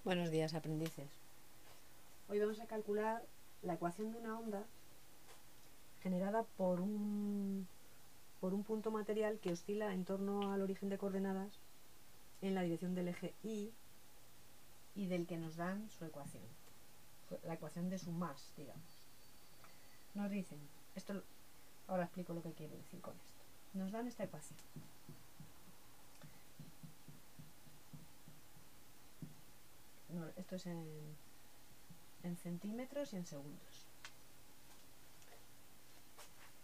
Buenos días, aprendices. Hoy vamos a calcular la ecuación de una onda generada por un punto material que oscila en torno al origen de coordenadas en la dirección del eje Y y del que nos dan su ecuación, la ecuación de su más, digamos. Nos dicen, ahora explico lo que quiero decir con esto. Nos dan esta ecuación. Esto es en centímetros y en segundos.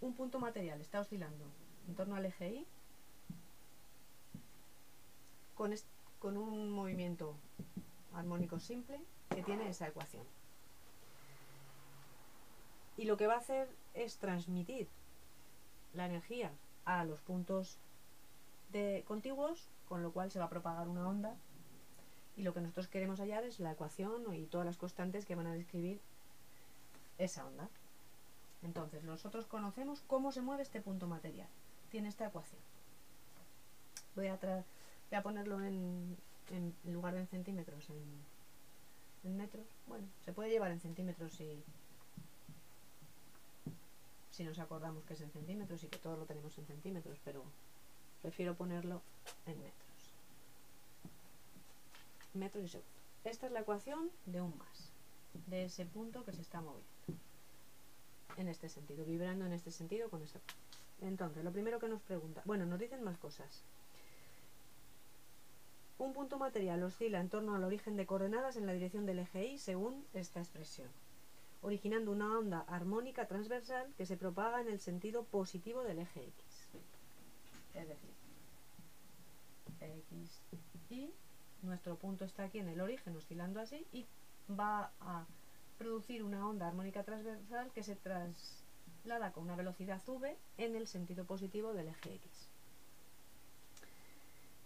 Un punto material está oscilando en torno al eje Y con un movimiento armónico simple que tiene esa ecuación. Y lo que va a hacer es transmitir la energía a los puntos contiguos, con lo cual se va a propagar una onda, y lo que nosotros queremos hallar es la ecuación y todas las constantes que van a describir esa onda. Entonces nosotros conocemos cómo se mueve este punto material. Tiene esta ecuación. Voy a ponerlo en lugar de en centímetros, en metros. Bueno, se puede llevar en centímetros si nos acordamos que es en centímetros y que todo lo tenemos en centímetros, pero prefiero ponerlo en metros. Metros y segundos. Esta es la ecuación de un más, de ese punto que se está moviendo en este sentido, vibrando en este sentido con ese punto. Entonces, lo primero que nos pregunta, bueno, nos dicen más cosas. Un punto material oscila en torno al origen de coordenadas en la dirección del eje Y según esta expresión, originando una onda armónica transversal que se propaga en el sentido positivo del eje X. Es decir, X, Y, nuestro punto está aquí en el origen oscilando así y va a producir una onda armónica transversal que se traslada con una velocidad v en el sentido positivo del eje X.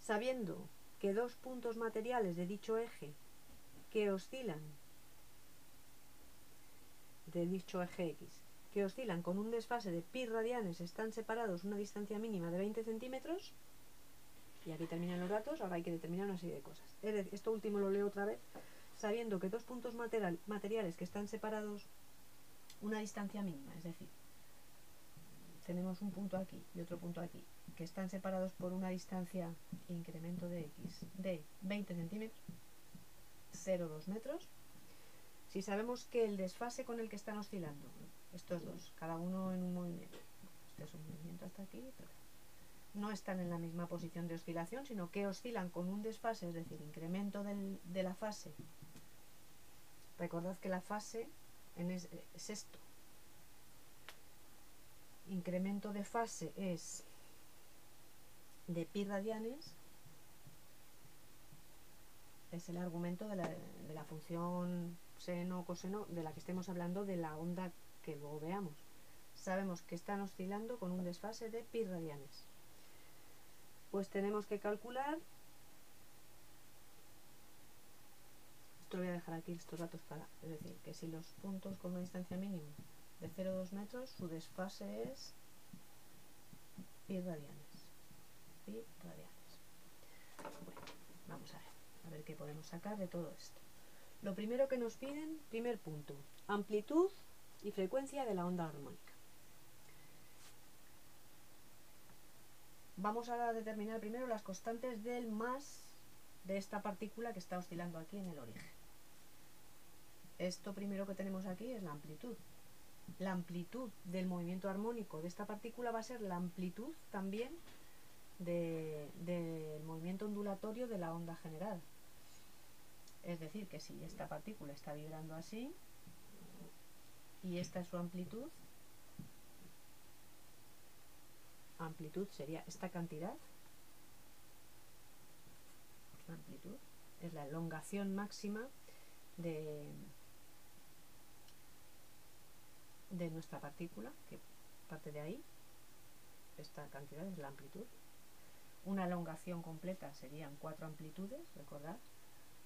Sabiendo que dos puntos materiales de dicho eje que oscilan con un desfase de pi radianes están separados una distancia mínima de 20 centímetros, y aquí terminan los datos. Ahora hay que determinar una serie de cosas. Es decir, esto último lo leo otra vez. Sabiendo que dos puntos materiales que están separados una distancia mínima, es decir, tenemos un punto aquí y otro punto aquí, que están separados por una distancia, incremento de X, de 20 centímetros, 0,2 metros. Si sabemos que el desfase con el que están oscilando, estos dos, cada uno en un movimiento, este es un movimiento hasta aquí, no están en la misma posición de oscilación, sino que oscilan con un desfase, es decir, incremento de la fase. Recordad que la fase es esto. Incremento de fase es de pi radianes, es el argumento de la función seno o coseno de la que estemos hablando, de la onda que luego veamos. Sabemos que están oscilando con un desfase de pi radianes. Pues tenemos que calcular, esto lo voy a dejar aquí estos datos es decir, que si los puntos con una distancia mínima de 0,2 metros, su desfase es pi radianes. Pi radianes. Bueno, vamos a ver qué podemos sacar de todo esto. Lo primero que nos piden, primer punto, amplitud y frecuencia de la onda armónica. Vamos a determinar primero las constantes del más de esta partícula que está oscilando aquí en el origen. Esto primero que tenemos aquí es la amplitud. La amplitud del movimiento armónico de esta partícula va a ser la amplitud también del movimiento ondulatorio de la onda general. Es decir, que si esta partícula está vibrando así y esta es su amplitud sería esta cantidad. La amplitud es la elongación máxima de nuestra partícula, que parte de ahí. Esta cantidad es la amplitud. Una elongación completa serían 4 amplitudes, recordad.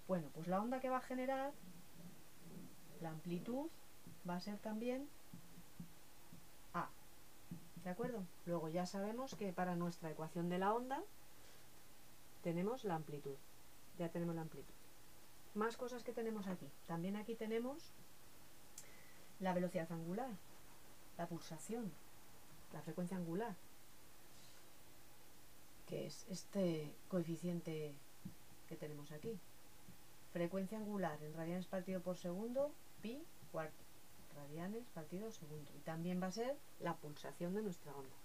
Bueno, pues la onda que va a generar, la amplitud, va a ser también A. ¿De acuerdo? Luego ya sabemos que para nuestra ecuación de la onda tenemos la amplitud. Ya tenemos la amplitud. Más cosas que tenemos aquí. También aquí tenemos la velocidad angular, la pulsación, la frecuencia angular, que es este coeficiente que tenemos aquí. Frecuencia angular en radianes partido por segundo, pi cuarto, radianes partido segundo. Y también va a ser la pulsación de nuestra onda.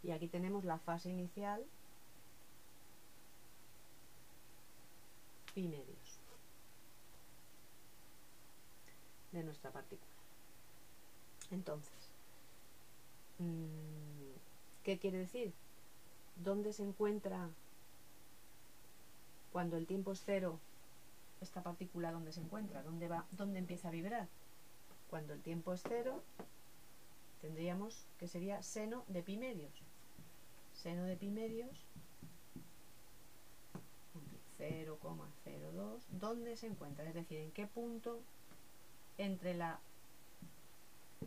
Y aquí tenemos la fase inicial, pi medios, de nuestra partícula. Entonces, ¿qué quiere decir? ¿Dónde se encuentra cuando el tiempo es cero esta partícula? ¿Dónde se encuentra? ¿Dónde va? ¿Dónde empieza a vibrar? Cuando el tiempo es cero, tendríamos que sería seno de pi medios. Seno de pi medios, 0,02, ¿dónde se encuentra? Es decir, ¿en qué punto entre la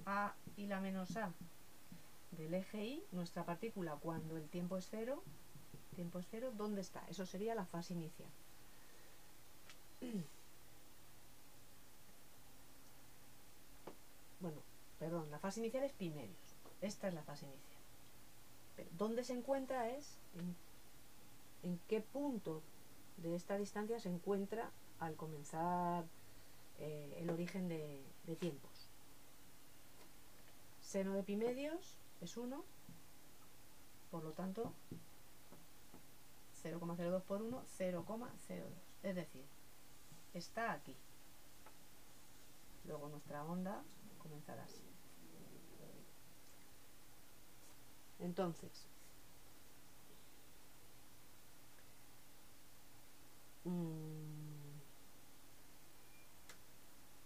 A y la menos A del eje Y, nuestra partícula, cuando el tiempo es cero, ¿dónde está? Eso sería la fase inicial. Bueno, perdón, la fase inicial es pi medios. Esta es la fase inicial. Pero ¿dónde se encuentra? Es en qué punto de esta distancia se encuentra al comenzar el origen de tiempos. Seno de pi medios es 1, por lo tanto 0,02 por 1, 0,02. Es decir, está aquí. Luego nuestra onda comenzará así. Entonces,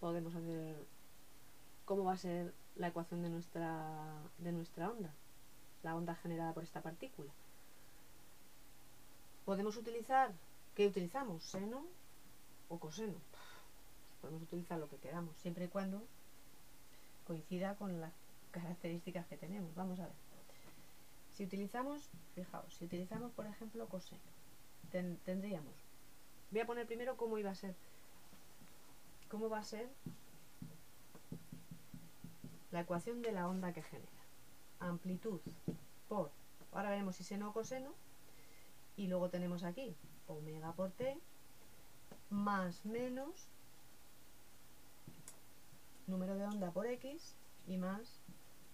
podemos hacer cómo va a ser la ecuación de nuestra onda, la onda generada por esta partícula. Podemos utilizar, ¿qué utilizamos? ¿Seno o coseno? Podemos utilizar lo que queramos, siempre y cuando coincida con las características que tenemos. Vamos a ver. Si utilizamos, fijaos, si utilizamos por ejemplo coseno, tendríamos, voy a poner primero cómo va a ser la ecuación de la onda que genera. Amplitud por, ahora veremos si seno o coseno, y luego tenemos aquí omega por t más menos número de onda por x y más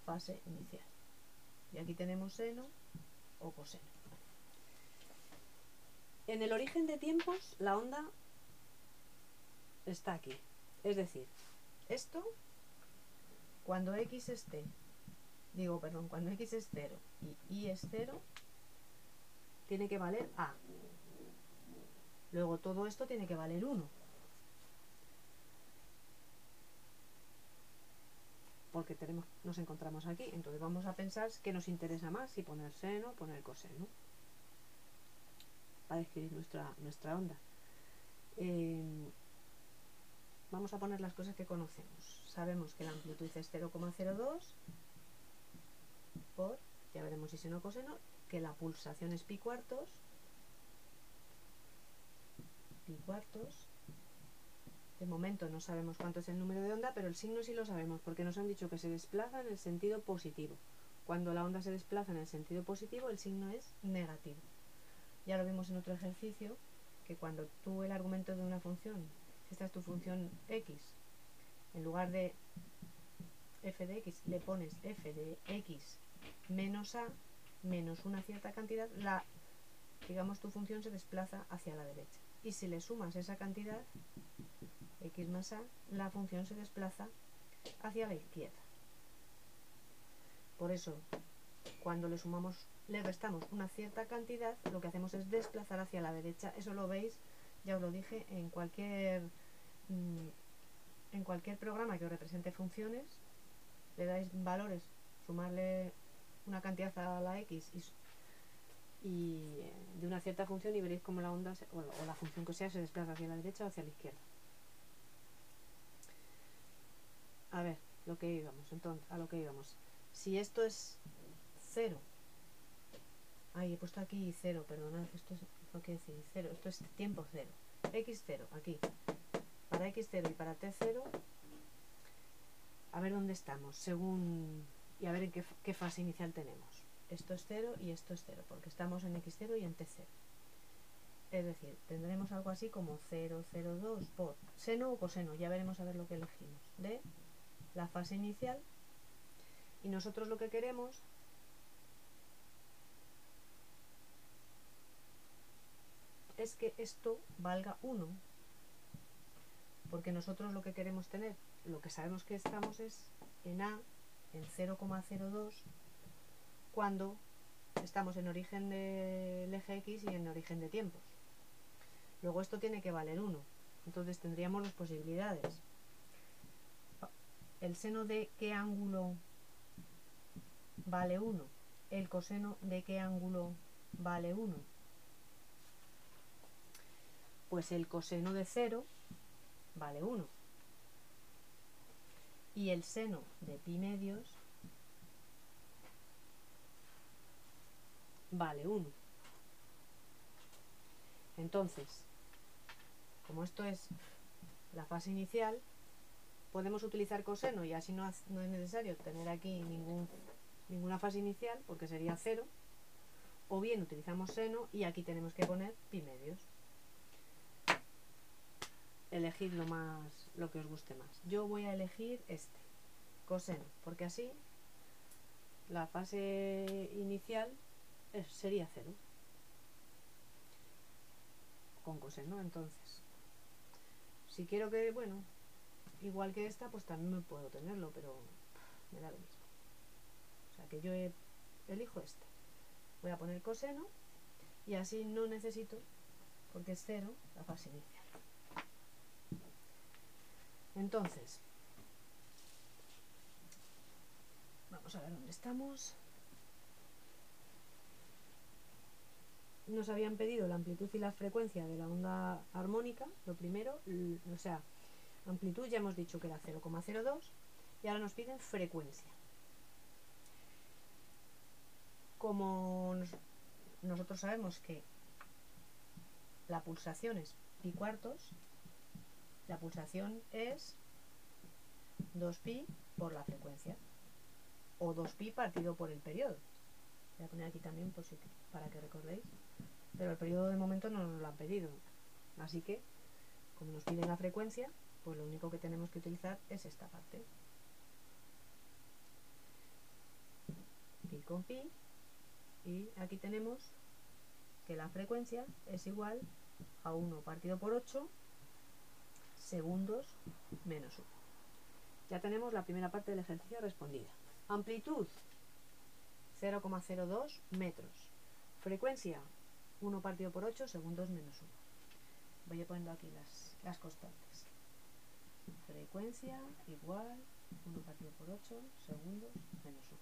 fase inicial. Y aquí tenemos seno o coseno. En el origen de tiempos la onda está aquí. Es decir, esto cuando x es 0 y y es 0 tiene que valer a. Luego todo esto tiene que valer 1. Porque nos encontramos aquí. Entonces vamos a pensar qué nos interesa más, si poner seno o poner coseno, para describir nuestra onda. Vamos a poner las cosas que conocemos. Sabemos que la amplitud es 0,02 por, ya veremos si seno o coseno, que la pulsación es pi cuartos. De momento no sabemos cuánto es el número de onda, pero el signo sí lo sabemos, porque nos han dicho que se desplaza en el sentido positivo. Cuando la onda se desplaza en el sentido positivo, el signo es negativo. Ya lo vimos en otro ejercicio, que cuando tú el argumento de una función, si esta es tu función x, en lugar de f de x le pones f de x menos a menos una cierta cantidad, digamos tu función se desplaza hacia la derecha. Y si le sumas esa cantidad, x más a, la función se desplaza hacia la izquierda. Por eso, cuando le restamos una cierta cantidad, lo que hacemos es desplazar hacia la derecha. Eso lo veis, ya os lo dije, en cualquier programa que os represente funciones, le dais valores, sumarle una cantidad a la x y de una cierta función y veréis cómo la onda o la función que sea se desplaza hacia la derecha o hacia la izquierda. A ver, a lo que íbamos. Si esto es 0, he puesto aquí 0, perdonad, esto es, no quiere decir 0, esto es tiempo 0. x0, aquí, para x0 y para t0, a ver dónde estamos, según, y a ver en qué fase inicial tenemos. Esto es 0 y esto es 0, porque estamos en x0 y en t0. Es decir, tendremos algo así como 0,02 por seno o coseno, ya veremos a ver lo que elegimos, de la fase inicial, y nosotros lo que queremos es que esto valga 1, porque nosotros lo que queremos tener, lo que sabemos que estamos es en A, en 0,02, cuando estamos en origen del eje X y en origen de tiempos. Luego esto tiene que valer 1, entonces tendríamos dos posibilidades. El seno de qué ángulo vale 1, el coseno de qué ángulo vale 1. Pues el coseno de 0 vale 1 y el seno de pi medios vale 1. Entonces, como esto es la fase inicial, podemos utilizar coseno y así no es necesario tener aquí ninguna fase inicial, porque sería 0, o bien utilizamos seno y aquí tenemos que poner pi medios. Elegid lo que os guste más. Yo voy a elegir este, coseno, porque así la fase inicial sería 0 con coseno. Entonces, si quiero que, bueno, igual que esta, pues también me puedo tenerlo, pero me da lo mismo. O sea que yo elijo este. Voy a poner coseno y así no necesito, porque es 0 la fase inicial. Entonces, vamos a ver dónde estamos. Nos habían pedido la amplitud y la frecuencia de la onda armónica, lo primero, o sea, amplitud ya hemos dicho que era 0,02 y ahora nos piden frecuencia. Como nosotros sabemos que la pulsación es pi cuartos, la pulsación es 2pi por la frecuencia, o 2pi partido por el periodo. Voy a poner aquí también para que recordéis, pero el periodo de momento no nos lo han pedido, así que como nos piden la frecuencia, pues lo único que tenemos que utilizar es esta parte. Pi con pi, y aquí tenemos que la frecuencia es igual a 1 partido por 8 segundos menos 1. Ya tenemos la primera parte del ejercicio respondida. Amplitud 0,02 metros. Frecuencia 1 partido por 8 segundos menos 1. Voy poniendo aquí las constantes. Frecuencia igual 1 partido por 8 segundos menos 1.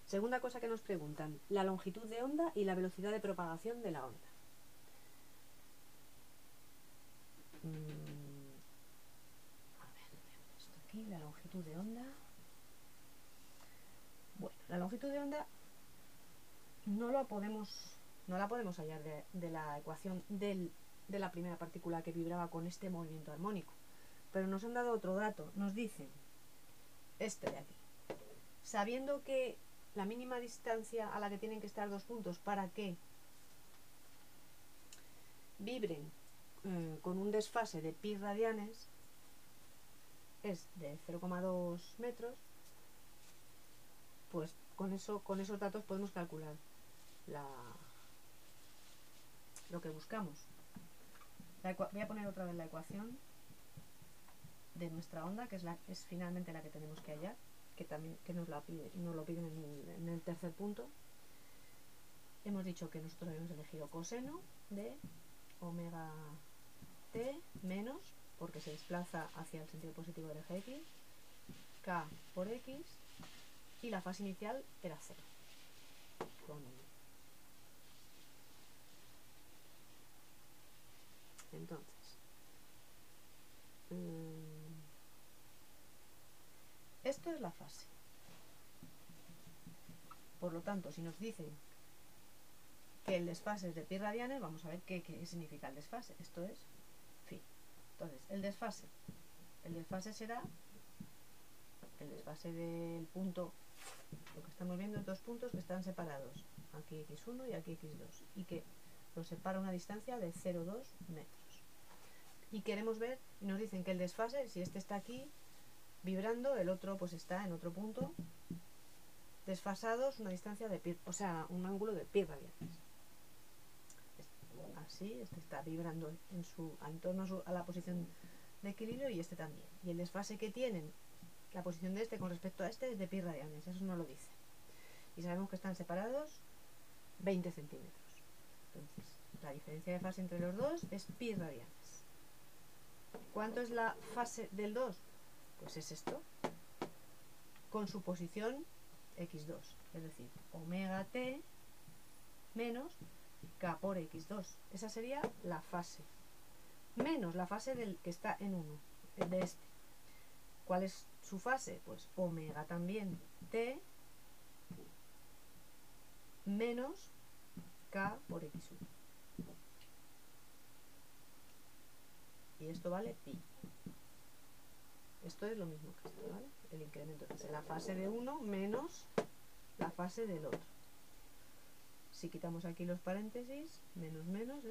Segunda cosa que nos preguntan, la longitud de onda y la velocidad de propagación de la onda. A ver, esto aquí, la longitud de onda. Bueno, la longitud de onda no la podemos hallar de la ecuación de la primera partícula que vibraba con este movimiento armónico. Pero nos han dado otro dato, nos dicen este de aquí. Sabiendo que la mínima distancia a la que tienen que estar dos puntos para que vibren con un desfase de pi radianes es de 0,2 metros, pues con esos datos podemos calcular lo que buscamos. Voy a poner otra vez la ecuación de nuestra onda, que es finalmente la que tenemos que hallar, que nos lo piden en el tercer punto. Hemos dicho que nosotros habíamos elegido coseno de omega t menos, porque se desplaza hacia el sentido positivo del eje X, k por x, y la fase inicial era 0. Entonces, esto es la fase. Por lo tanto, si nos dicen que el desfase es de pi radianes, vamos a ver qué significa el desfase. Esto es phi. Entonces, el desfase será el desfase del punto, lo que estamos viendo es dos puntos que están separados, aquí x1 y aquí x2, y que los separa una distancia de 0,2 metros. Y queremos ver, y nos dicen que el desfase, si este está aquí vibrando, el otro pues está en otro punto, desfasados una distancia de pi, o sea, un ángulo de pi radianes. Así, este está vibrando en torno a la posición de equilibrio y este también. Y el desfase que tienen la posición de este con respecto a este es de pi radianes, eso no lo dice. Y sabemos que están separados 20 centímetros. Entonces, la diferencia de fase entre los dos es pi radianes. ¿Cuánto es la fase del 2? Pues es esto, con su posición x2, es decir, omega t menos k por x2. Esa sería la fase, menos la fase del que está en 1, el de este. ¿Cuál es su fase? Pues omega también t menos k por x1. Y esto vale pi. Esto es lo mismo que esto, ¿vale? El incremento es la fase de uno menos la fase del otro. Si quitamos aquí los paréntesis, menos menos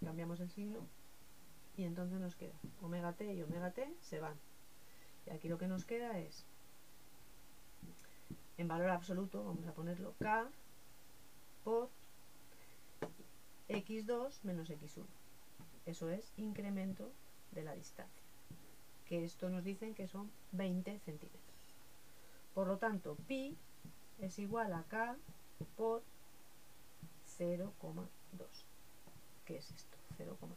cambiamos el signo y entonces nos queda omega t y omega t se van. Y aquí lo que nos queda es, en valor absoluto, vamos a ponerlo k por x2 menos x1. Eso es incremento de la distancia, que esto nos dicen que son 20 centímetros. Por lo tanto, pi es igual a k por 0,2. ¿Qué es esto? 0,2.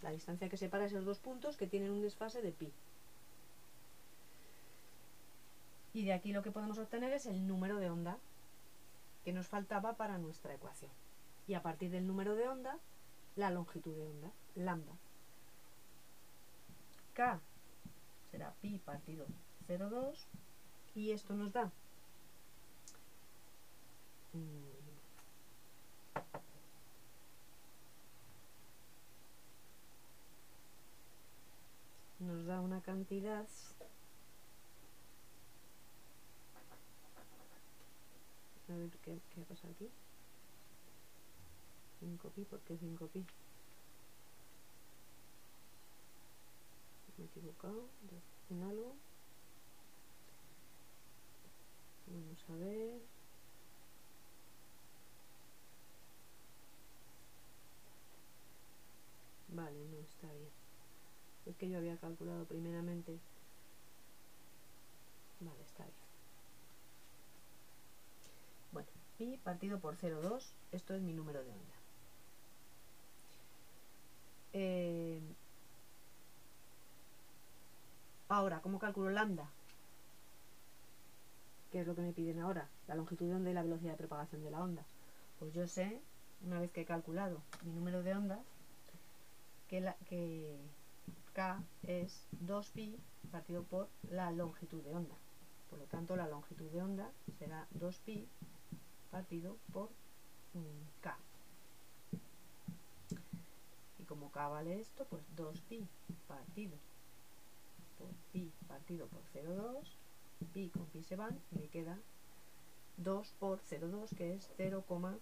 La distancia que separa esos dos puntos que tienen un desfase de pi. Y de aquí lo que podemos obtener es el número de onda que nos faltaba para nuestra ecuación. Y a partir del número de onda, la longitud de onda, lambda. K será pi partido 0,2 y esto nos da una cantidad a ver qué pasa aquí. 5pi, ¿por qué 5pi? Me he equivocado en algo. Vamos a ver. Vale, no está bien. Es que yo había calculado primeramente. Vale, está bien. Bueno, pi partido por 0,2, esto es mi número de onda. Ahora, ¿cómo calculo lambda? ¿Qué es lo que me piden ahora? La longitud de onda y la velocidad de propagación de la onda. Pues yo sé, una vez que he calculado mi número de onda, que k es 2pi partido por la longitud de onda. Por lo tanto, la longitud de onda será 2pi partido por k. Y como k vale esto, pues 2pi partido por pi partido por 0,2, pi con pi se van y me queda 2 por 0,2, que es 0,4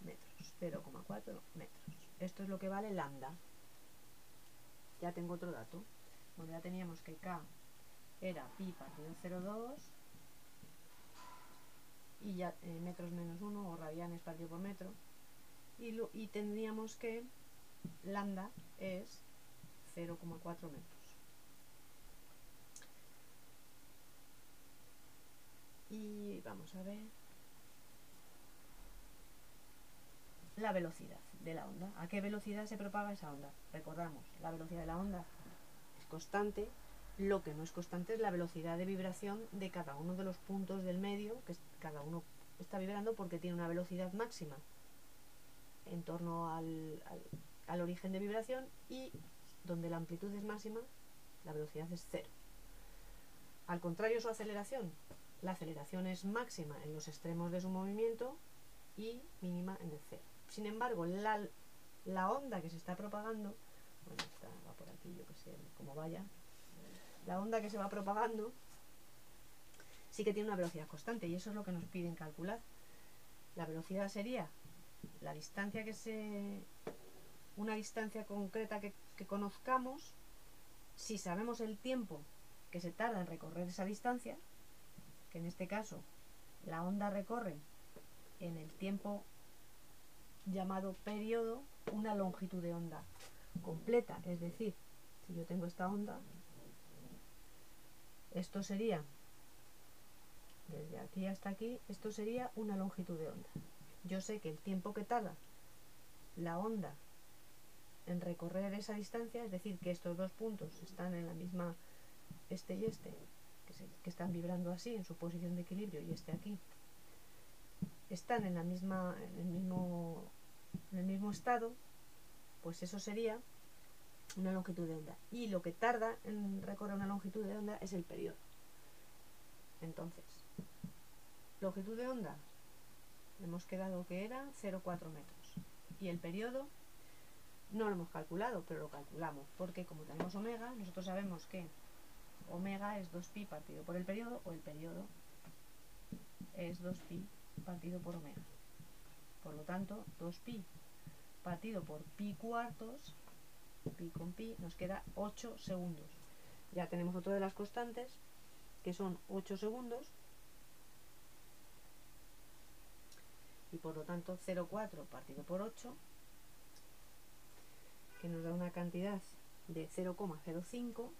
metros. 0,4 metros. Esto es lo que vale lambda. Ya tengo otro dato. Bueno, ya teníamos que k era pi partido 0,2 y ya metros menos 1 o radianes partido por metro. Y tendríamos que lambda es 0,4 metros. Y vamos a ver la velocidad de la onda. ¿A qué velocidad se propaga esa onda? Recordamos, la velocidad de la onda es constante. Lo que no es constante es la velocidad de vibración de cada uno de los puntos del medio, que cada uno está vibrando porque tiene una velocidad máxima en torno al origen de vibración, y donde la amplitud es máxima, la velocidad es cero. Al contrario, su aceleración, la aceleración es máxima en los extremos de su movimiento y mínima en el cero. Sin embargo, la onda que se está propagando, bueno, va por aquí, yo que sé, como vaya, la onda que se va propagando sí que tiene una velocidad constante y eso es lo que nos piden calcular. La velocidad sería la distancia una distancia concreta que conozcamos. Si sabemos el tiempo que se tarda en recorrer esa distancia, que en este caso la onda recorre en el tiempo llamado periodo una longitud de onda completa, es decir, si yo tengo esta onda, esto sería desde aquí hasta aquí, esto sería una longitud de onda. Yo sé que el tiempo que tarda la onda en recorrer esa distancia, es decir, que estos dos puntos están en la misma, este y este, que están vibrando así en su posición de equilibrio, y este aquí, están en el mismo estado, pues eso sería una longitud de onda. Y lo que tarda en recorrer una longitud de onda es el periodo. Entonces, longitud de onda, hemos quedado que era 0,4 metros. Y el periodo no lo hemos calculado, pero lo calculamos, porque como tenemos omega, nosotros sabemos que omega es 2pi partido por el periodo, o el periodo es 2pi partido por omega. Por lo tanto, 2pi partido por pi cuartos, pi con pi, nos queda 8 segundos. Ya tenemos otra de las constantes, que son 8 segundos, y por lo tanto 0,4 partido por 8, que nos da una cantidad de 0,05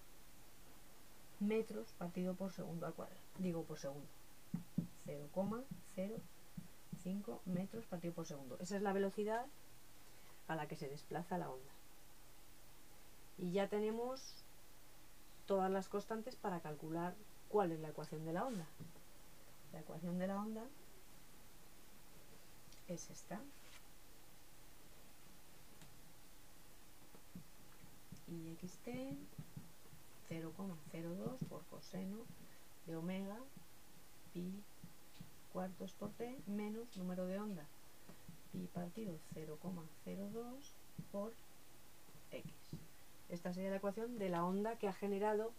metros partido por segundo al cuadrado. Digo por segundo. 0,05 metros partido por segundo. Esa es la velocidad a la que se desplaza la onda. Y ya tenemos todas las constantes para calcular cuál es la ecuación de la onda. La ecuación de la onda es esta. Y xt 0,02 por coseno de omega pi cuartos por t menos número de onda pi partido 0,02 por x. Esta sería la ecuación de la onda que ha generado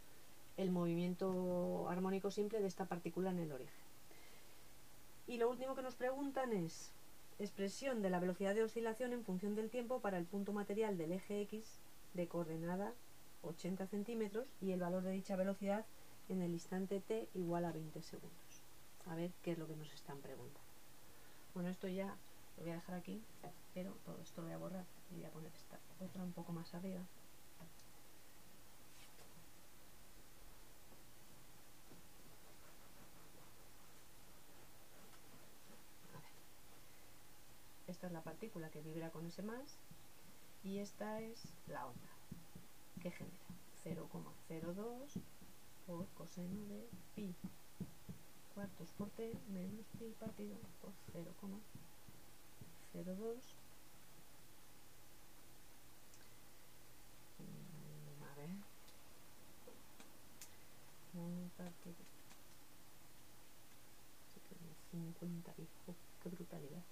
el movimiento armónico simple de esta partícula en el origen. Y lo último que nos preguntan es expresión de la velocidad de oscilación en función del tiempo para el punto material del eje x de coordenada 80 centímetros y el valor de dicha velocidad en el instante t igual a 20 segundos. A ver qué es lo que nos están preguntando. Bueno, esto ya lo voy a dejar aquí, pero todo esto lo voy a borrar y voy a poner esta otra un poco más arriba. Esta es la partícula que vibra con ese más y esta es la onda que genera 0,02 por coseno de pi cuartos por t menos pi partido por 0,02. A ver, un partido 50, hijo, qué brutalidad,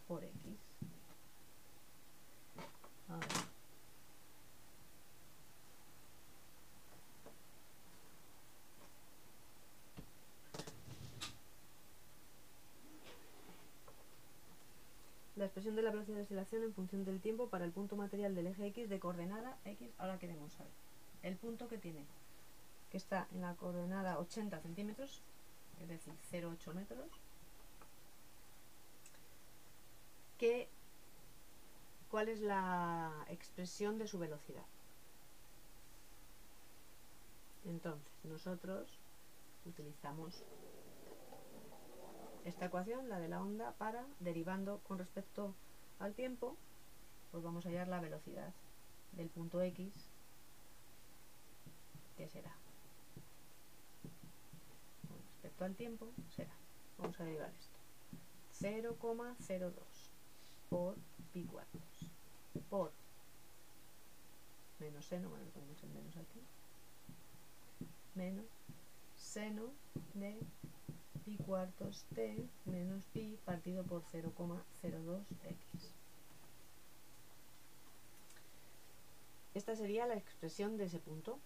por x. A ver. La expresión de la velocidad de oscilación en función del tiempo para el punto material del eje x de coordenada x. Ahora queremos saber el punto que tiene, que está en la coordenada 80 centímetros, es decir, 0,8 metros, ¿cuál es la expresión de su velocidad? Entonces, nosotros utilizamos esta ecuación, la de la onda, para, derivando con respecto al tiempo, pues vamos a hallar la velocidad del punto x, que será, con respecto al tiempo, será, vamos a derivar esto, 0,02 por pi cuartos por menos seno, bueno, le ponemos el menos aquí, menos seno de pi cuartos t menos pi partido por 0,02x. Esta sería la expresión de ese punto.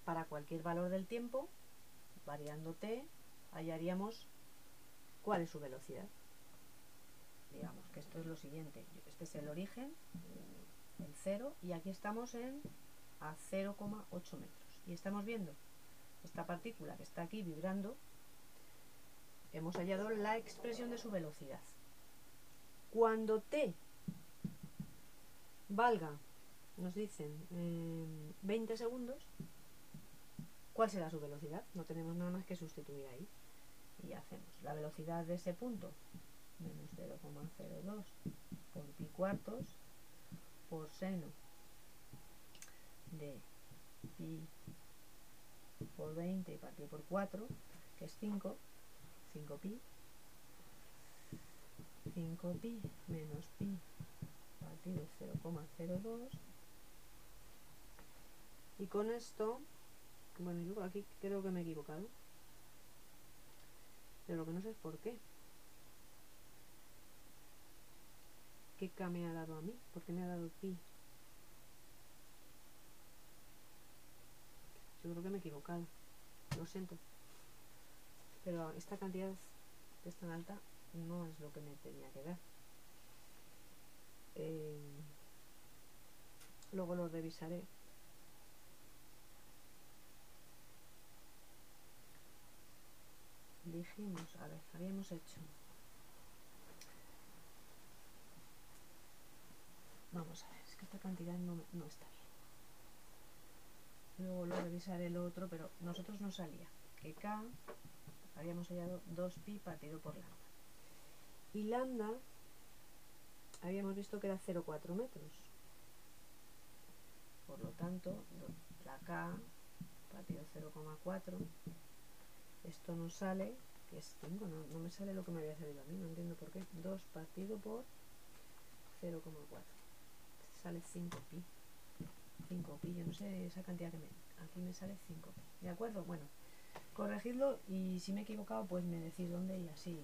Para cualquier valor del tiempo, variando t, hallaríamos cuál es su velocidad. Digamos que esto es lo siguiente. Este es el origen, el 0, y aquí estamos a 0,8 metros. Y estamos viendo esta partícula que está aquí vibrando. Hemos hallado la expresión de su velocidad. Cuando t valga, nos dicen 20 segundos, ¿cuál será su velocidad? No tenemos nada más que sustituir ahí. Y hacemos la velocidad de ese punto, menos 0,02 por pi cuartos por seno de pi por 20 partido por 4, que es 5 pi, 5pi menos pi partido 0,02. Y con esto, bueno, yo aquí creo que me he equivocado, pero lo que no sé es por qué. ¿Qué K me ha dado a mí? ¿Por qué me ha dado pi? Yo creo que me he equivocado. Lo siento. Pero esta cantidad que es tan alta no es lo que me tenía que dar. Luego lo revisaré. Dijimos, a ver, habíamos hecho. Vamos a ver, es que esta cantidad no está bien. Luego lo revisaré lo otro, pero nosotros nos salía que K habíamos hallado 2pi partido por lambda. Y lambda habíamos visto que era 0,4 metros. Por lo tanto, la K partido 0,4, esto nos sale, que es 5, no me sale lo que me había salido a mí, no entiendo por qué. 2 partido por 0,4. Sale 5pi. 5pi, yo no sé esa cantidad que aquí me sale 5pi. ¿De acuerdo? Bueno, corregidlo y si me he equivocado, pues me decís dónde y así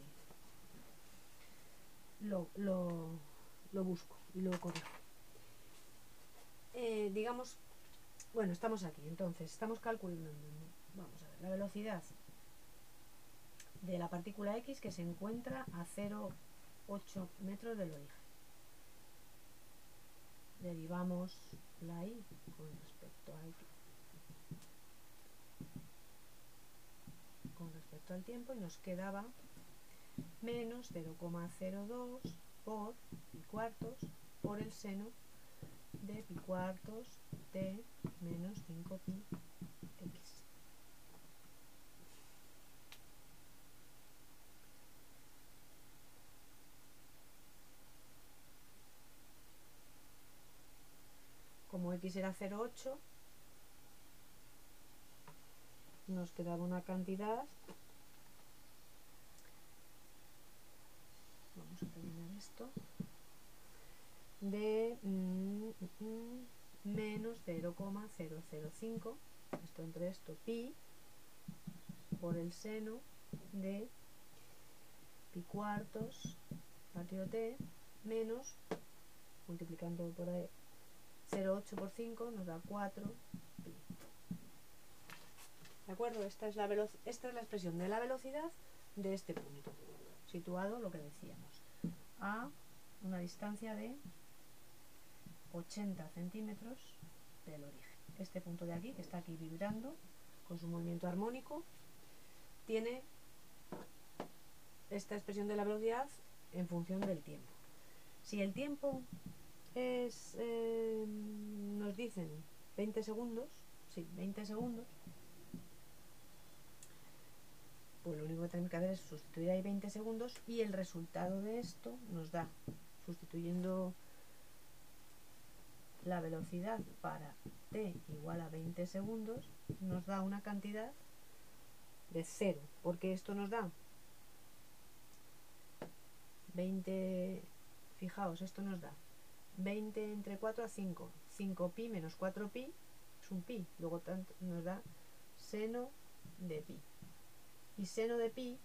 lo busco y lo corrijo. Digamos, bueno, estamos aquí, entonces estamos calculando, vamos a ver, la velocidad de la partícula X que se encuentra a 0,8 metros del origen. Derivamos la Y con respecto al tiempo y nos quedaba menos 0,02 por pi cuartos por el seno de pi cuartos t menos 5pi x. Como x era 0,8, nos quedaba una cantidad, vamos a terminar esto, de menos 0,005, esto entre esto, pi, por el seno de pi cuartos partido t, menos, multiplicando por ahí, 0,8 por 5 nos da 4 pi. ¿De acuerdo? Esta es la expresión de la velocidad de este punto, situado, lo que decíamos, a una distancia de 80 centímetros del origen. Este punto de aquí, que está aquí vibrando con su movimiento armónico, tiene esta expresión de la velocidad en función del tiempo. Si el tiempo es, nos dicen 20 segundos, sí, 20 segundos, pues lo único que tenemos que hacer es sustituir ahí 20 segundos y el resultado de esto nos da, sustituyendo la velocidad para t igual a 20 segundos, nos da una cantidad de 0, porque esto nos da 20, fijaos, esto nos da 20 entre 4 a 5pi menos 4pi es un pi, luego nos da seno de pi. Y seno de pi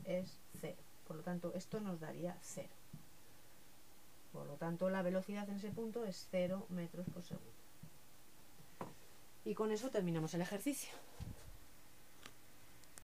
es 0. Por lo tanto, esto nos daría 0. Por lo tanto, la velocidad en ese punto es 0 metros por segundo. Y con eso terminamos el ejercicio.